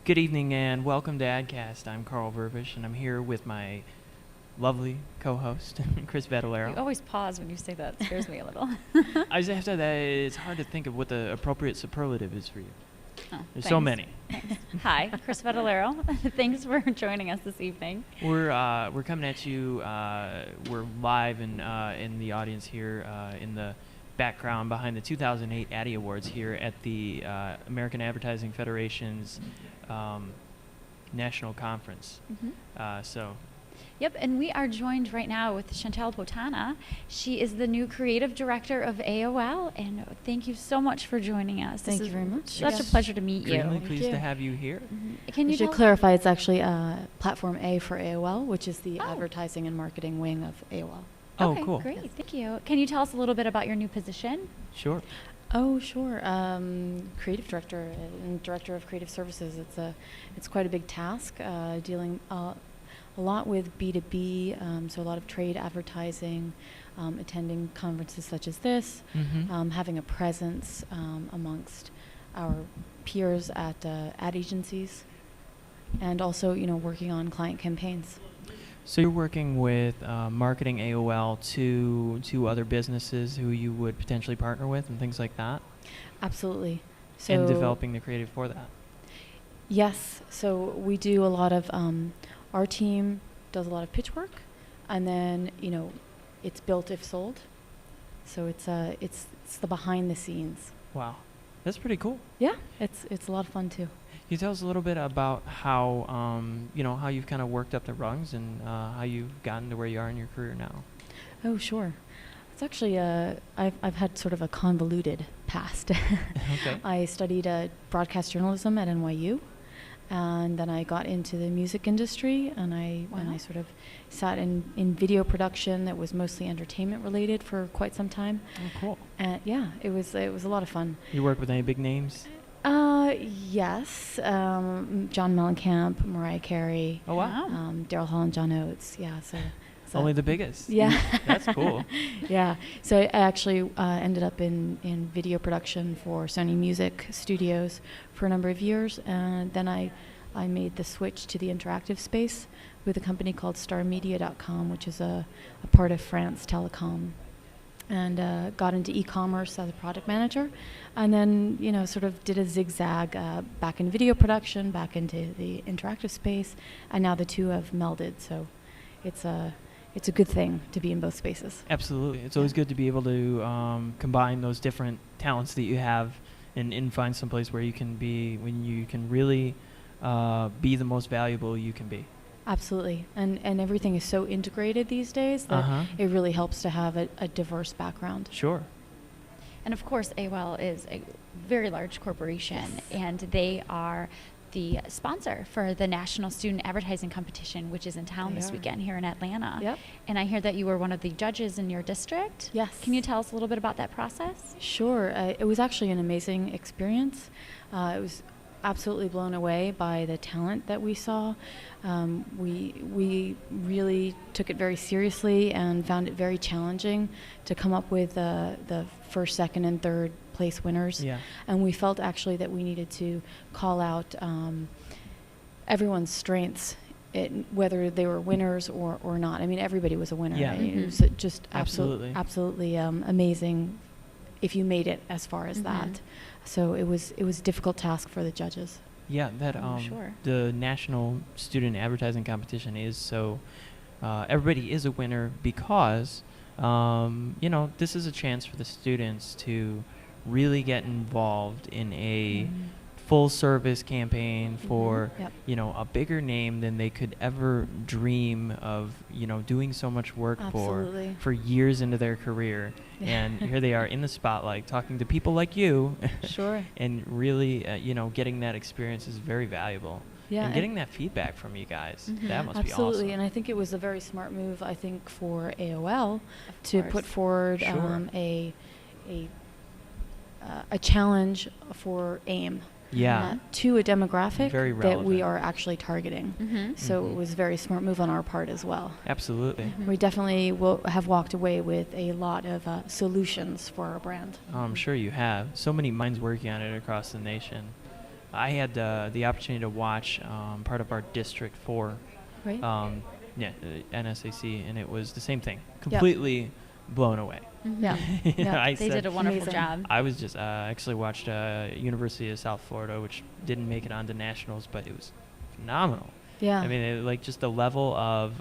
Good evening and welcome to AdCast. I'm Carl Vervisch and I'm here with my lovely co-host, Cris Vatalaro. You always pause when you say that. It scares me a little. I just have to that it's hard to think of what the appropriate superlative is for you. Oh, There's so many. Thanks. Hi, Cris Vatalaro. Thanks for joining us this evening. We're coming at you. We're live in the audience here in the background behind the 2008 Addy Awards here at the American Advertising Federation's national conference. Mm-hmm. Yep, and we are joined right now with Chantal Botana. She is the new creative director of AOL, and thank you so much for joining us. Thank you very much. Such a pleasure to meet you. Extremely pleased to have you here. Mm-hmm. Can you should clarify it's actually Platform A for AOL, which is the advertising and marketing wing of AOL. Okay, cool. Great, yes. Thank you. Can you tell us a little bit about your new position? Sure. Oh, sure. Creative director and director of creative services. It's quite a big task, dealing a lot with B2B, so a lot of trade advertising, attending conferences such as this, having a presence amongst our peers at ad agencies, and also, working on client campaigns. So you're working with marketing AOL to other businesses who you would potentially partner with and things like that? Absolutely. So and developing the creative for that? Yes. So we do a lot of, our team does a lot of pitch work, and then, it's built if sold. So it's the behind the scenes. Wow. That's pretty cool. Yeah, it's a lot of fun too. Can you tell us a little bit about how how you've kind of worked up the rungs and how you've gotten to where you are in your career now? Oh, sure. It's actually I've had sort of a convoluted past. Okay. I studied broadcast journalism at NYU, and then I got into the music industry, and I sort of sat in video production that was mostly entertainment related for quite some time. Oh, cool. And yeah, it was a lot of fun. You work with any big names? Yes, John Mellencamp, Mariah Carey. Oh, wow. Daryl Hall and John Oates. Yeah, so only the biggest. Yeah. That's cool. Yeah. So I actually ended up in video production for Sony Music Studios for a number of years, and then I made the switch to the interactive space with a company called StarMedia.com, which is a part of France Telecom, and got into e-commerce as a product manager, and then sort of did a zigzag back in video production, back into the interactive space, and now the two have melded. So it's a good thing to be in both spaces. Absolutely. It's always good to be able to combine those different talents that you have and find some place where you can be, when you can really be the most valuable you can be. Absolutely. And everything is so integrated these days that it really helps to have a diverse background. Sure. And of course, AOL is a very large corporation, and they are the sponsor for the National Student Advertising Competition, which is in town this weekend here in Atlanta. Yep. And I hear that you were one of the judges in your district. Yes. Can you tell us a little bit about that process? Sure. It was actually an amazing experience. It was absolutely blown away by the talent that we saw. We really took it very seriously and found it very challenging to come up with the first, second, and third place winners. Yeah. And we felt actually that we needed to call out everyone's strengths, whether they were winners or not. I mean, everybody was a winner. Yeah. It was just absolutely amazing if you made it as far as that. So it was a difficult task for the judges. Yeah, that sure. The National Student Advertising Competition is so everybody is a winner because this is a chance for the students to really get involved in a full service campaign for a bigger name than they could ever dream of doing so much work for years into their career. And here they are in the spotlight talking to people like you. Sure. And really getting that experience is very valuable. Yeah, and getting that feedback from you guys, that must be awesome. Absolutely, and I think it was a very smart move, I think, for AOL to put forward a challenge for AIM. To a demographic that we are actually targeting. So it was a very smart move on our part as well. Absolutely. We definitely have walked away with a lot of solutions for our brand. Oh, I'm sure you have. So many minds working on it across the nation. I had the opportunity to watch part of our District 4 Right. NSAC, and it was the same thing. Completely blown away. Yeah. Yeah. I They said, did a wonderful Amazing. job. I was just actually watched University of South Florida, which didn't make it onto nationals, but it was phenomenal. Yeah. I mean, like just the level of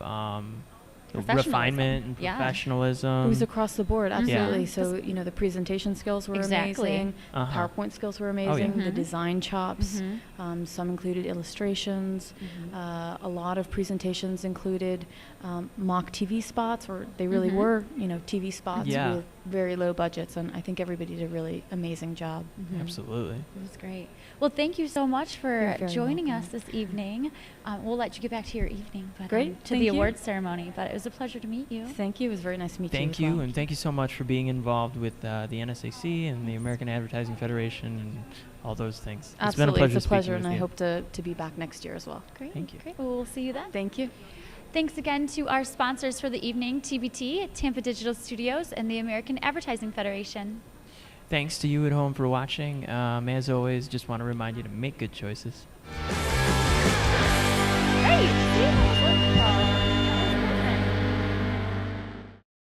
Professionalism. refinement and Yeah. professionalism. It was across the board, Mhm. absolutely. Yeah. So, the presentation skills were Exactly. amazing. Uh-huh. PowerPoint skills were yeah. amazing. The Mhm. design chops. Mhm. Some included illustrations. Mhm. A lot of presentations included mock TV spots, or they really Mhm. were, TV spots Yeah. with very low budgets. And I think everybody did a really amazing job. Mhm. Absolutely. It was great. Well, thank you so much You're for very joining welcome. us this evening. We'll let you get back to your evening, but Great. to Thank the you. awards ceremony. But it was a pleasure to meet you. Thank you. It was very nice to meet you. Thank as you, well. and thank you so much for being involved with the NSAC and the American Advertising Federation and all those things. Absolutely. It's been a pleasure It's a pleasure, speaking and with I you. hope to be back next year as well. Great. Thank you. Great. Well, we'll see you then. Thank you. Thanks again to our sponsors for the evening, TBT, Tampa Digital Studios, and the American Advertising Federation. Thanks to you at home for watching. As always, just want to remind you to make good choices.